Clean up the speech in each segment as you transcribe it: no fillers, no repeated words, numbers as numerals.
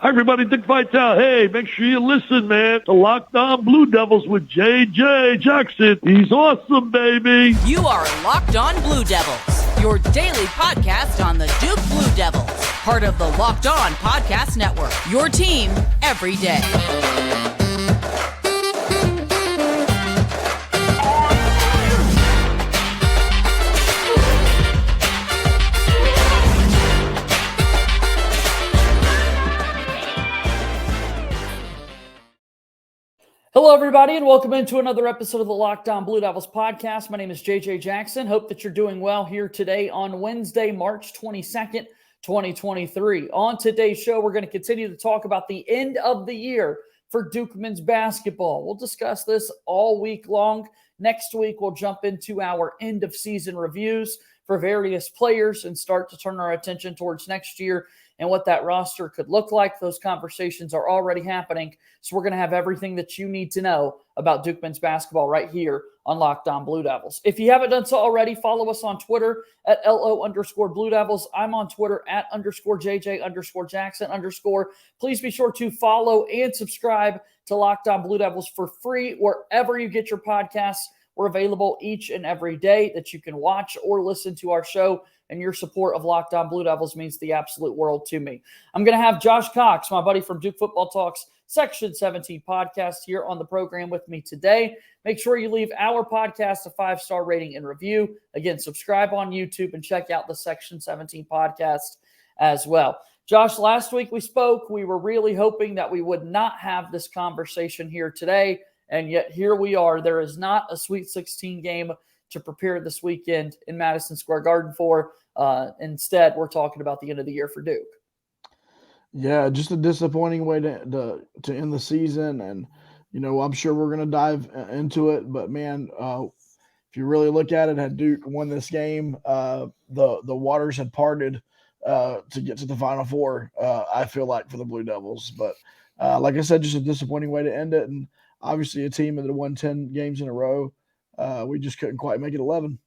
Hi, everybody. Dick Vitale. Hey, make sure you listen, man, to Locked On Blue Devils with J.J. Jackson. He's awesome, baby. You are Locked On Blue Devils, your daily podcast on the Duke Blue Devils, part of the Locked On Podcast Network, your team every day. Hello, everybody, and welcome into another episode of the Locked On Blue Devils podcast. My name is J.J. Jackson. Hope that you're doing well here today on Wednesday, March 22nd, 2023. On today's show, we're going to continue to talk about the end of the year for Duke men's basketball. We'll discuss this all week long. Next week, we'll jump into our end-of-season reviews for various players and start to turn our attention towards next year and what that roster could look like. Those conversations are already happening. So we're going to have everything that you need to know about Duke men's basketball right here on Locked On Blue Devils. If you haven't done so already, follow us on Twitter at LO_Blue Devils. I'm on Twitter at _JJ_Jackson_. Please be sure to follow and subscribe to Locked On Blue Devils for free wherever you get your podcasts. We're available each and every day that you can watch or listen to our show, and your support of Locked On Blue Devils means the absolute world to me. I'm going to have Josh Cox, my buddy from Duke Football Talks Section 17 podcast, here on the program with me today. Make sure you leave our podcast a 5-star rating and review. Again, subscribe on YouTube and check out the Section 17 podcast as well. Josh, last week we spoke. We were really hoping that we would not have this conversation here today, and yet here we are. There is not a Sweet 16 game to prepare this weekend in Madison Square Garden for. Instead, we're talking about the end of the year for Duke. Yeah, just a disappointing way to end the season. And, you know, I'm sure we're going to dive into it. But, man, if you really look at it, had Duke won this game, the waters had parted to get to the Final Four, I feel like, for the Blue Devils. But, like I said, just a disappointing way to end it. And obviously a team that had won 10 games in a row, we just couldn't quite make it 11.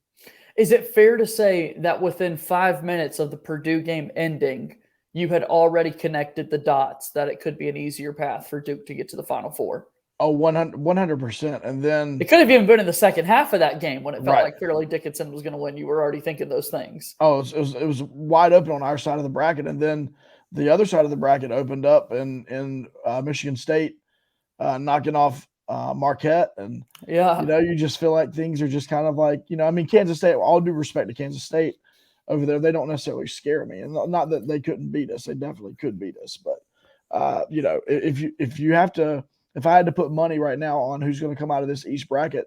Is it fair to say that within 5 minutes of the Purdue game ending, you had already connected the dots that it could be an easier path for Duke to get to the Final Four? Oh, 100%. And then it could have even been in the second half of that game when it felt right. like Fairleigh Dickinson was going to win. You were already thinking those things. Oh, it was wide open on our side of the bracket. And then the other side of the bracket opened up in Michigan State knocking off Marquette. And, yeah, you know, you just feel like things are just kind of like, you know, I mean, Kansas State, all due respect to Kansas State over there, they don't necessarily scare me. And not that they couldn't beat us. They definitely could beat us. But, you know, if I had to put money right now on who's going to come out of this East bracket,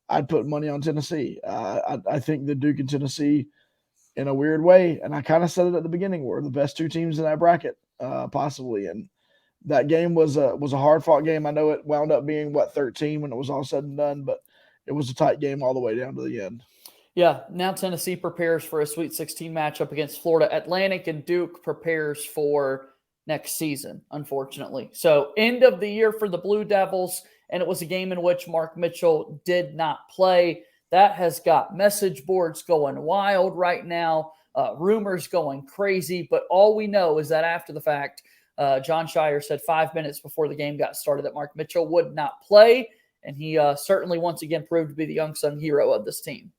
I'd put money on Tennessee. I think the Duke and Tennessee, in a weird way, and I kind of said it at the beginning, were the best two teams in that bracket, possibly. And that game was a hard-fought game. I know it wound up being, 13 when it was all said and done, but it was a tight game all the way down to the end. Yeah, now Tennessee prepares for a Sweet 16 matchup against Florida Atlantic, and Duke prepares for next season, unfortunately. So end of the year for the Blue Devils, and it was a game in which Mark Mitchell did not play. That has got message boards going wild right now, rumors going crazy, but all we know is that after the fact, John Shire said 5 minutes before the game got started that Mark Mitchell would not play, and he certainly once again proved to be the unsung hero of this team.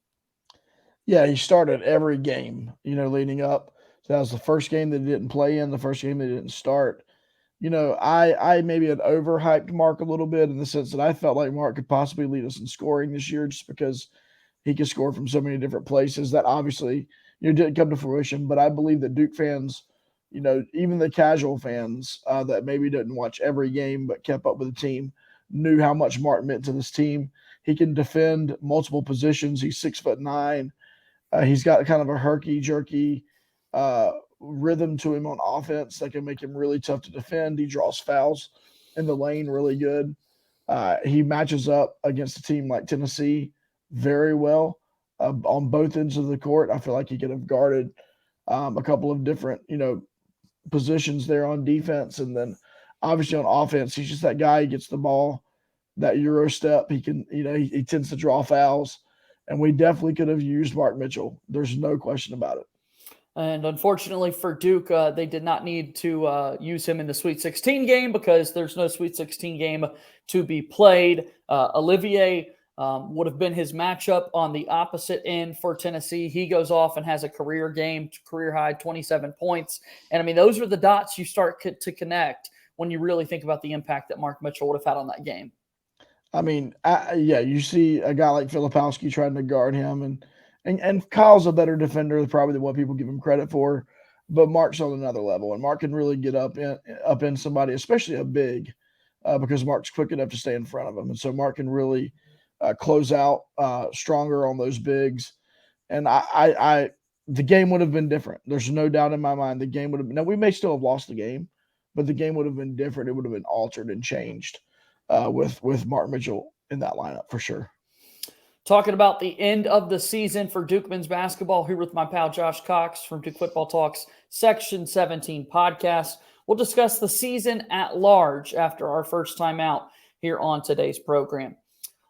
Yeah, he started every game, you know, leading up. So that was the first game that he didn't play in, the first game that he didn't start. You know, I maybe had overhyped Mark a little bit in the sense that I felt like Mark could possibly lead us in scoring this year just because he could score from so many different places. That obviously, you know, didn't come to fruition. But I believe that Duke fans, you know, even the casual fans that maybe didn't watch every game but kept up with the team, knew how much Mark meant to this team. He can defend multiple positions. He's 6'9". He's got kind of a herky-jerky rhythm to him on offense that can make him really tough to defend. He draws fouls in the lane really good. He matches up against a team like Tennessee very well on both ends of the court. I feel like he could have guarded a couple of different, you know, positions there on defense. And then obviously on offense, he's just that guy. He gets the ball, that Euro step. He can, you know, he tends to draw fouls. And we definitely could have used Mark Mitchell. There's no question about it. And unfortunately for Duke, they did not need to use him in the Sweet 16 game because there's no Sweet 16 game to be played. Olivier would have been his matchup on the opposite end for Tennessee. He goes off and has a career game, career high 27 points. And I mean, those are the dots you start to connect when you really think about the impact that Mark Mitchell would have had on that game. I mean, you see a guy like Filipowski trying to guard him, and Kyle's a better defender probably than what people give him credit for, but Mark's on another level, and Mark can really get up in somebody, especially a big, because Mark's quick enough to stay in front of him, and so Mark can really close out stronger on those bigs, and the game would have been different. There's no doubt in my mind the game would have been. Now we may still have lost the game, but the game would have been different. It would have been altered and changed with Mark Mitchell in that lineup for sure. Talking about the end of the season for Duke men's basketball, here with my pal Josh Cox from Duke Football Talks Section 17 podcast. We'll discuss the season at large after our first time out here on today's program.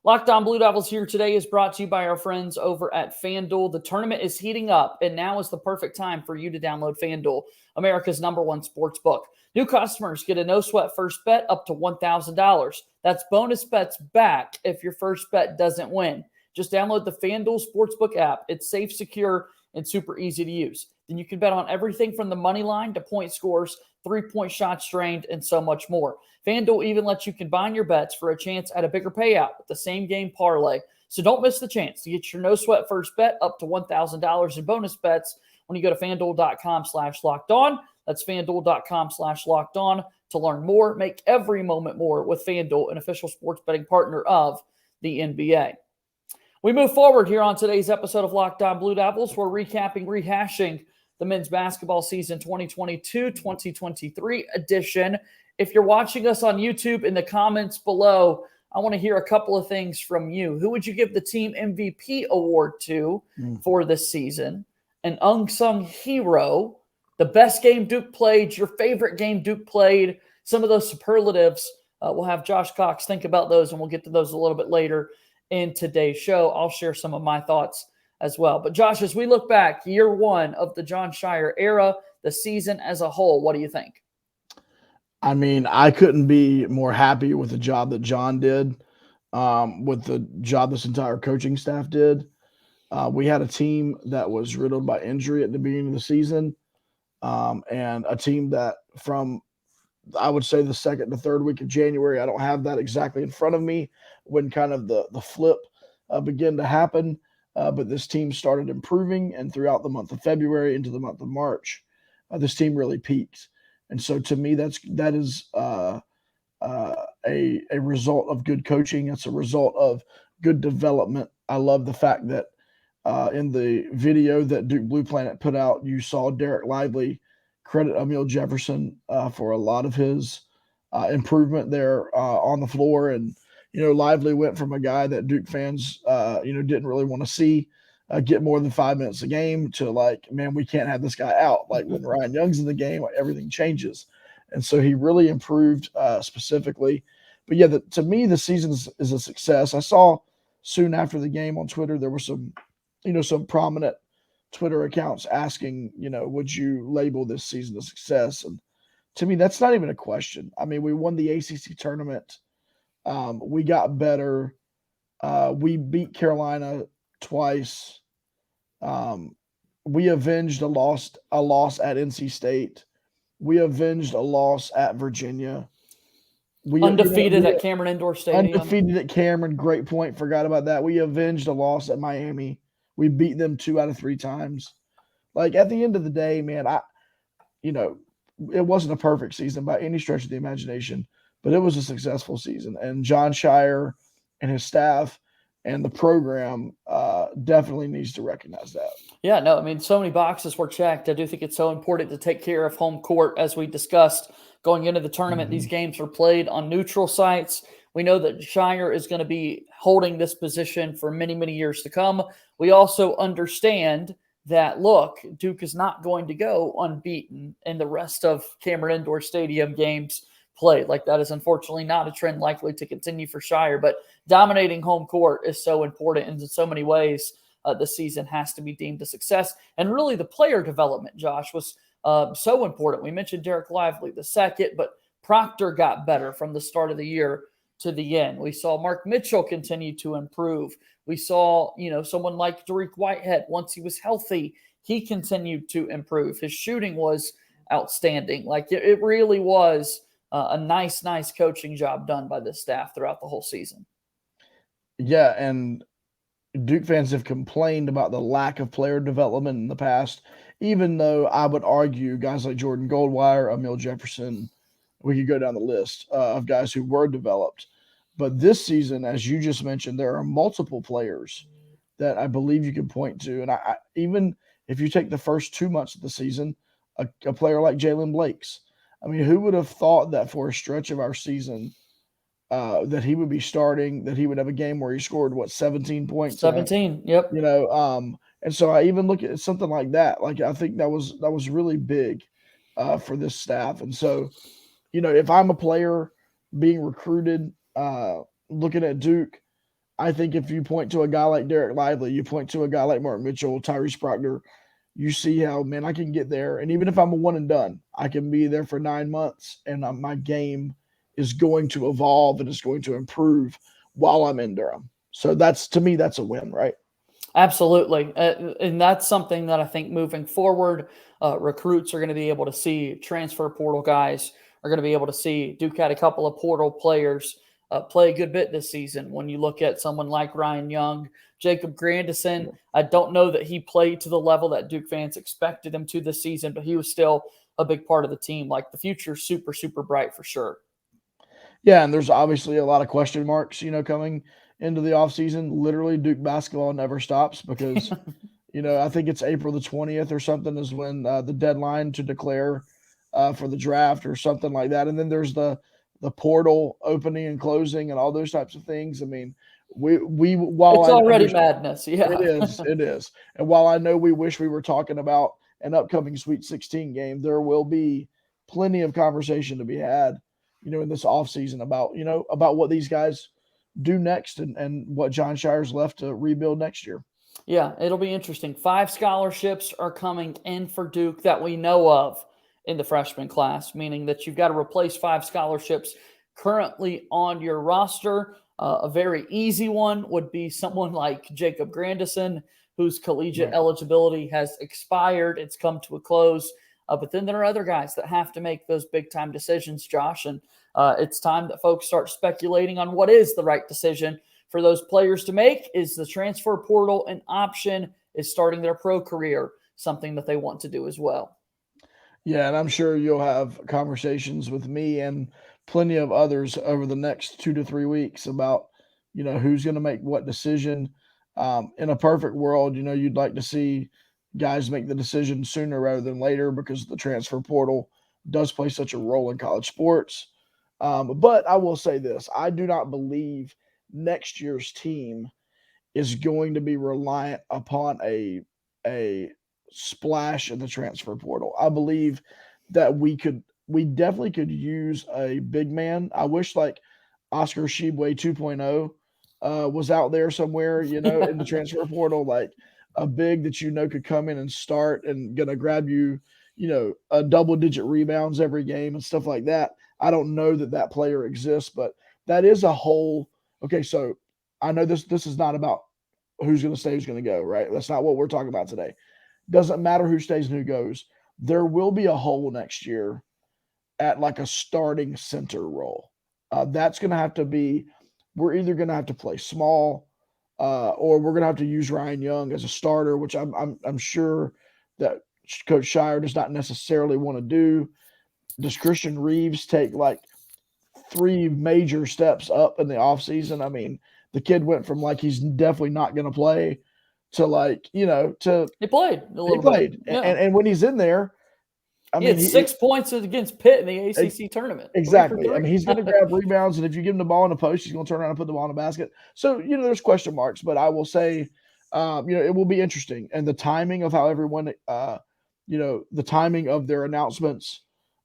Locked On Blue Devils here today is brought to you by our friends over at FanDuel. The tournament is heating up, and now is the perfect time for you to download FanDuel, America's #1 sports book. New customers get a no-sweat first bet up to $1,000. That's bonus bets back if your first bet doesn't win. Just download the FanDuel Sportsbook app. It's safe, secure, and super easy to use. Then you can bet on everything from the money line to point scores, three-point shots drained, and so much more. FanDuel even lets you combine your bets for a chance at a bigger payout with the same game parlay. So don't miss the chance to get your no-sweat first bet up to $1,000 in bonus bets when you go to FanDuel.com/lockedon. That's FanDuel.com/lockedon to learn more. Make every moment more with FanDuel, an official sports betting partner of the NBA. We move forward here on today's episode of Locked On Blue Devils. We're rehashing the men's basketball season 2022-2023 edition. If you're watching us on YouTube, in the comments below, I want to hear a couple of things from you. Who would you give the team MVP award to for this season? An unsung hero, the best game Duke played, your favorite game Duke played, some of those superlatives. We'll have Josh Cox think about those, and we'll get to those a little bit later in today's show. I'll share some of my thoughts as well. But Josh, as we look back, year one of the Jon Scheyer era, the season as a whole, what do you think? I mean, I couldn't be more happy with the job that John did, with the job this entire coaching staff did. We had a team that was riddled by injury at the beginning of the season, and a team that from, I would say, the second to third week of January, I don't have that exactly in front of me, when kind of the flip began to happen. But this team started improving, and throughout the month of February into the month of March, this team really peaked. And so to me, that is a result of good coaching. It's a result of good development. I love the fact that in the video that Duke Blue Planet put out, you saw Derek Lively credit Emil Jefferson for a lot of his improvement there on the floor. And, Lively went from a guy that Duke fans, didn't really want to see get more than 5 minutes a game to like, man, we can't have this guy out. Like when Ryan Young's in the game, everything changes. And so he really improved specifically. But yeah, to me, the season is a success. I saw soon after the game on Twitter, there were some prominent Twitter accounts asking, would you label this season a success? And to me, that's not even a question. I mean, we won the ACC tournament. We got better. We beat Carolina twice. We avenged a loss at NC State. We avenged a loss at Virginia. We undefeated at Cameron Indoor Stadium. Undefeated at Cameron. Great point. Forgot about that. We avenged a loss at Miami. We beat them 2 out of 3 times. Like at the end of the day, man, it wasn't a perfect season by any stretch of the imagination, but it was a successful season. And Jon Scheyer and his staff and the program definitely needs to recognize that. Yeah, no, I mean, so many boxes were checked. I do think it's so important to take care of home court, as we discussed going into the tournament. These games were played on neutral sites. We know that Scheyer is going to be holding this position for many, many years to come. We also understand that, look, Duke is not going to go unbeaten in the rest of Cameron Indoor Stadium games played. Like, that is unfortunately not a trend likely to continue for Scheyer, but dominating home court is so important in so many ways. the season has to be deemed a success. And really the player development, Josh, was so important. We mentioned Derek Lively the second, but Proctor got better from the start of the year to the end. We saw Mark Mitchell continue to improve. We saw, someone like Dariq Whitehead, once he was healthy, he continued to improve. His shooting was outstanding. Like it really was a nice coaching job done by this staff throughout the whole season. Yeah, and Duke fans have complained about the lack of player development in the past, even though I would argue guys like Jordan Goldwire, Emil Jefferson, we could go down the list of guys who were developed. But this season, as you just mentioned, there are multiple players that I believe you can point to. And I even if you take the first 2 months of the season, a player like Jalen Blakes, I mean, who would have thought that for a stretch of our season that he would be starting, that he would have a game where he scored, 17 points? 17, yep. And so I even look at something like that. Like, I think that was really big for this staff. And so, if I'm a player being recruited, looking at Duke, I think if you point to a guy like Derek Lively, you point to a guy like Mark Mitchell, Tyrese Proctor, you see how, man, I can get there. And even if I'm a one and done, I can be there for 9 months, and my game is going to evolve and it's going to improve while I'm in Durham. So to me, that's a win, right? Absolutely. And that's something that I think moving forward, recruits are going to be able to see. Transfer portal guys are going to be able to see. Duke had a couple of portal players play a good bit this season. When you look at someone like Ryan Young, Jacob Grandison, I don't know that he played to the level that Duke fans expected him to this season, but he was still a big part of the team. Like, the future's super, super bright for sure. Yeah, and there's obviously a lot of question marks, coming into the offseason. Literally, Duke basketball never stops because, I think it's April the 20th or something is when the deadline to declare for the draft or something like that. And then there's the portal opening and closing and all those types of things. I mean, while it's already madness. Yeah, it is. And while I know we wish we were talking about an upcoming Sweet 16 game, there will be plenty of conversation to be had, in this offseason about what these guys do next and what John Shire's left to rebuild next year. Yeah, it'll be interesting. 5 scholarships are coming in for Duke that we know of in the freshman class, meaning that you've got to replace 5 scholarships currently on your roster. A very easy one would be someone like Jacob Grandison, whose collegiate eligibility has expired. It's come to a close. But then there are other guys that have to make those big-time decisions, Josh, and it's time that folks start speculating on what is the right decision for those players to make. Is the transfer portal an option? Is starting their pro career something that they want to do as well? Yeah, and I'm sure you'll have conversations with me and plenty of others over the next 2 to 3 weeks about, who's going to make what decision. In a perfect world, you'd like to see guys make the decision sooner rather than later because the transfer portal does play such a role in college sports. But I will say this, I do not believe next year's team is going to be reliant upon a splash in the transfer portal. I believe that we definitely could use a big man. I wish like Oscar Tshiebwe 2.0 was out there somewhere, in the transfer portal, like a big that could come in and start and gonna grab you, a double-digit rebounds every game and stuff like that. I don't know that player exists, but that is a whole. Okay, so I know this is not about who's going to stay, who's going to go, right? That's not what we're talking about today. Doesn't matter who stays and who goes. There will be a hole next year at like a starting center role. That's going to have to be. We're either going to have to play small, or we're going to have to use Ryan Young as a starter, which I'm sure that Coach Shire does not necessarily want to do. Does Christian Reeves take like 3 major steps up in the offseason? I mean, the kid went from like he's definitely not going to play to like, to he played a little bit. Yeah. And when he's in there, I mean, he had 6 points against Pitt in the ACC tournament. Exactly. I mean, he's going to grab rebounds, and if you give him the ball in the post, he's going to turn around and put the ball in the basket. So, there's question marks, but I will say, it will be interesting. And the timing of how everyone, the timing of their announcements,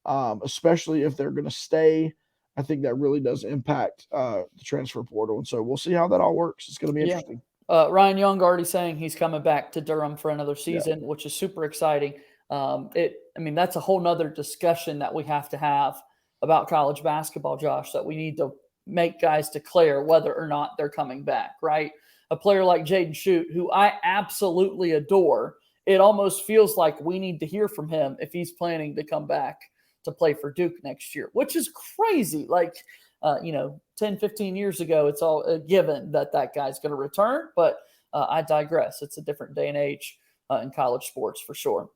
especially if they're going to stay, I think that really does impact the transfer portal. And so we'll see how that all works. It's going to be interesting. Ryan Young already saying he's coming back to Durham for another season, which is super exciting. That's a whole nother discussion that we have to have about college basketball, Josh, that we need to make guys declare whether or not they're coming back, right? A player like Jaden Schutt, who I absolutely adore, it almost feels like we need to hear from him if he's planning to come back to play for Duke next year, which is crazy. 10, 15 years ago, it's all a given that guy's going to return, but I digress. It's a different day and age in college sports for sure.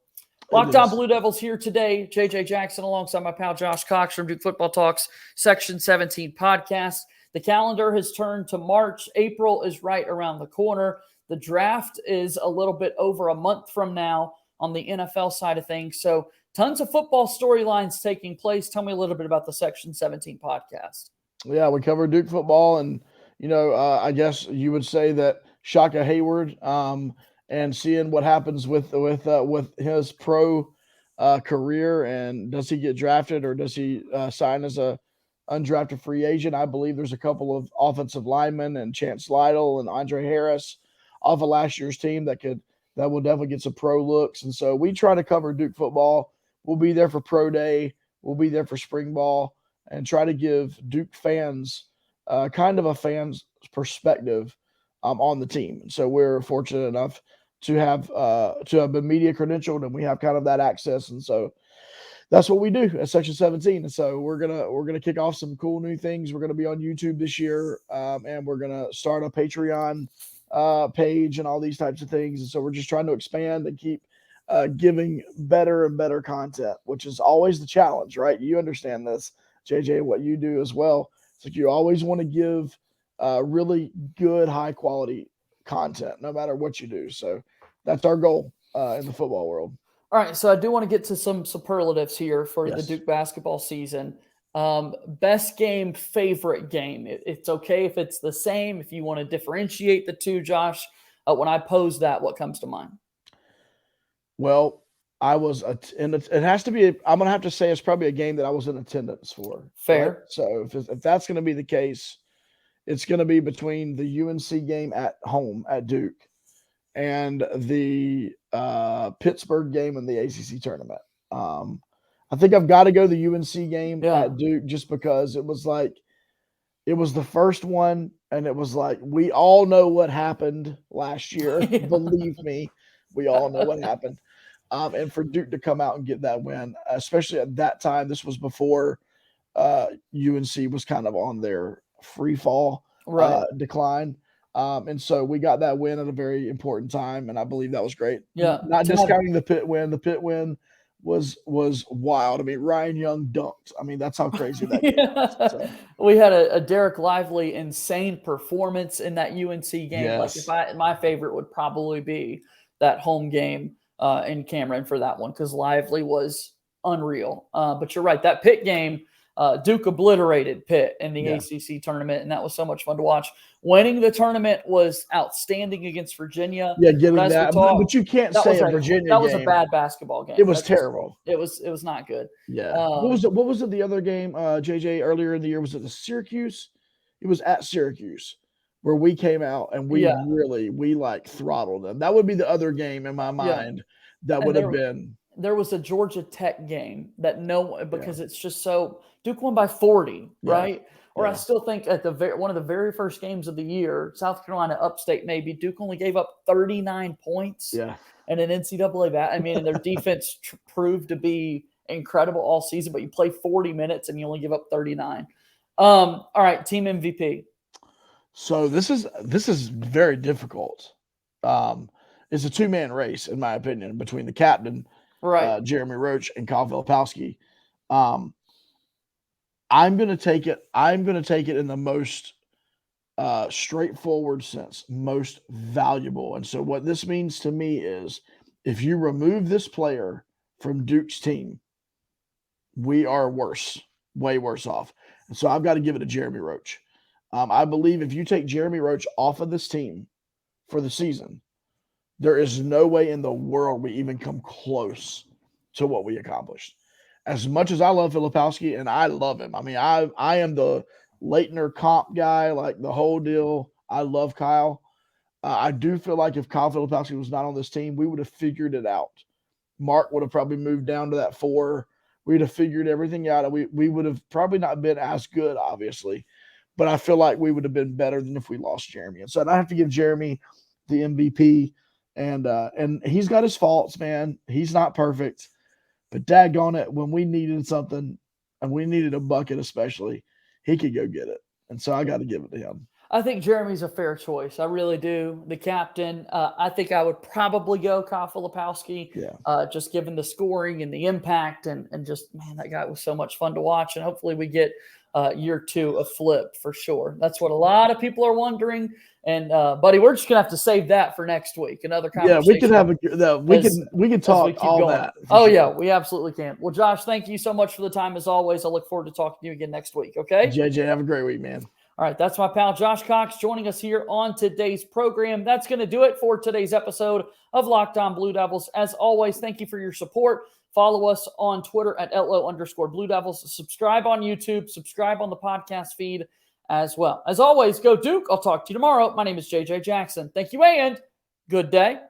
Locked On Blue Devils here today. JJ Jackson alongside my pal Josh Cox from Duke Football Talks Section 17 podcast. The calendar has turned to March. April is right around the corner. The draft is a little bit over a month from now on the NFL side of things. So tons of football storylines taking place. Tell me a little bit about the Section 17 podcast. Yeah, we covered Duke football, and I guess you would say that Shaka Hayward, and seeing what happens with his pro career, and does he get drafted or does he sign as a undrafted free agent? I believe there's a couple of offensive linemen and Chance Lytle and Andre Harris off of last year's team that will definitely get some pro looks, and so we try to cover Duke football. We'll be there for pro day. We'll be there for spring ball, and try to give Duke fans kind of a fan's perspective on the team. And so we're fortunate enough to have been media credentialed, and we have kind of that access. And so that's what we do at Section 17. And so we're gonna kick off some cool new things. We're gonna be on YouTube this year, and we're gonna start a Patreon page and all these types of things. And so we're just trying to expand and keep giving better and better content, which is always the challenge, right? You understand this, JJ, what you do as well. It's like you always want to give really good, high quality content, no matter what you do. So that's our goal in the football world. All right, so I do want to get to some superlatives here for the Duke basketball season. Best game, favorite game. It's okay if it's the same. If you want to differentiate the two, Josh, when I pose that, what comes to mind? Well, it has to be. I'm gonna have to say it's probably a game that I was in attendance for. Fair. Right? So if that's gonna be the case, it's gonna be between the UNC game at home at Duke and the Pittsburgh game in the ACC tournament. I think I've got to go the UNC game at Duke just because it was the first one, and it was like we all know what happened last year. Believe me, we all know what happened. And for Duke to come out and get that win, especially at that time, this was before UNC was kind of on their free fall decline. And so we got that win at a very important time, and I believe that was great. Yeah. Not discounting the Pitt win. The Pitt win was wild. I mean, Ryan Young dunked. I mean, that's how crazy that game was. So. We had a Derek Lively insane performance in that UNC game. Yes. My favorite would probably be that home game in Cameron for that one, because Lively was unreal. But you're right, that Pitt game, Duke obliterated Pitt in the ACC tournament, and that was so much fun to watch. Winning the tournament was outstanding against Virginia. Yeah, getting that. But you can't say a Virginia that was a bad basketball game. It was terrible. It was not good. Yeah. What was it the other game, JJ, earlier in the year? Was it the Syracuse? It was at Syracuse where we came out and we throttled them. That would be the other game in my mind that would have been. There was a Georgia Tech game that because it's just so Duke won by 40, right? Or I still think at one of the very first games of the year, South Carolina upstate maybe, Duke only gave up 39 points. Yeah. And an NCAA and their defense proved to be incredible all season, but you play 40 minutes and you only give up 39. All right, team MVP. So this is very difficult. It's a two-man race, in my opinion, between the captain, Jeremy Roach, and Kyle Filipowski. I'm going to take it in the most straightforward sense, most valuable. And so what this means to me is if you remove this player from Duke's team, we are way worse off. And so I've got to give it to Jeremy Roach. I believe if you take Jeremy Roach off of this team for the season, there is no way in the world we even come close to what we accomplished. As much as I love Filipowski, and I love him. I mean, I am the Leitner comp guy, like the whole deal. I love Kyle. I do feel like if Kyle Filipowski was not on this team, we would have figured it out. Mark would have probably moved down to that 4. We'd have figured everything out, and we would have probably not been as good, obviously. But I feel like we would have been better than if we lost Jeremy. And so I have to give Jeremy the MVP. And he's got his faults, man. He's not perfect. But daggone it, when we needed something, and we needed a bucket especially, he could go get it. And so I got to give it to him. I think Jeremy's a fair choice. I really do. The captain, I think I would probably go Kyle Filipowski, just given the scoring and the impact and just, man, that guy was so much fun to watch. And hopefully we get year 2 of Flip for sure. That's what a lot of people are wondering. And buddy, we're just gonna have to save that for next week. Another conversation. Yeah, we can have we can talk all going. That. Oh sure. Yeah, we absolutely can. Well, Josh, thank you so much for the time as always. I look forward to talking to you again next week. Okay, JJ, have a great week, man. All right, that's my pal Josh Cox joining us here on today's program. That's going to do it for today's episode of Locked On Blue Devils. As always, thank you for your support. Follow us on Twitter at @LO_Blue Devils. Subscribe on YouTube. Subscribe on the podcast feed as well. As always, go Duke. I'll talk to you tomorrow. My name is JJ Jackson. Thank you and good day.